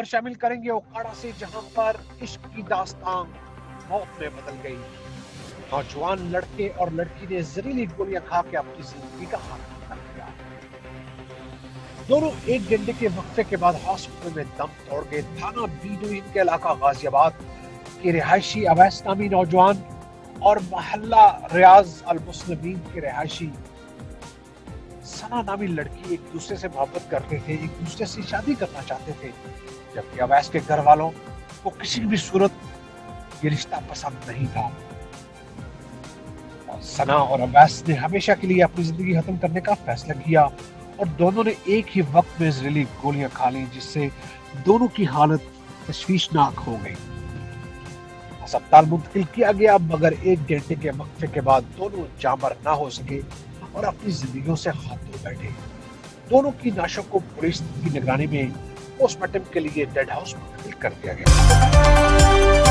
शामिल करेंगे ओकाड़ा से, जहां पर इश्क की दास्तान मौत में बदल गई। नौजवान लड़के और लड़की ने जहरीली गोलियां खा के अपनी जिंदगी का खात्मा कर दिया। दोनों 1 घंटे के वक्फे के बाद हॉस्पिटल में दम तोड़ गए। थाना बीडुइन के इलाका गाजियाबाद के रिहायशी अवैस नामी नौजवान और मोहल्ला रियाज अल मुस्लिमीन के रिहायशी सना नामी लड़की एक दूसरे से मोहब्बत करते थे, एक दूसरे से शादी करना चाहते थे, जबकि अवैस के घर वालों को किसी भी सूरत ये रिश्ता पसंद नहीं था। और सना और अवैस ने हमेशा के लिए अपनी जिंदगी खत्म करने का फैसला किया और दोनों ने एक ही वक्त में जहरीली गोलियां खा ली, जिससे दोनों की हालत तशवीशनाक हो गई। अस्पताल मुंतकिल किया गया, मगर 1 घंटे के वक्फे के बाद दोनों जामर ना हो सके और अपनी जिंदगियों से हाथ धो बैठे। दोनों की लाशों को पुलिस की निगरानी में पोस्टमार्टम के लिए डेड हाउस मुंतकिल कर दिया गया।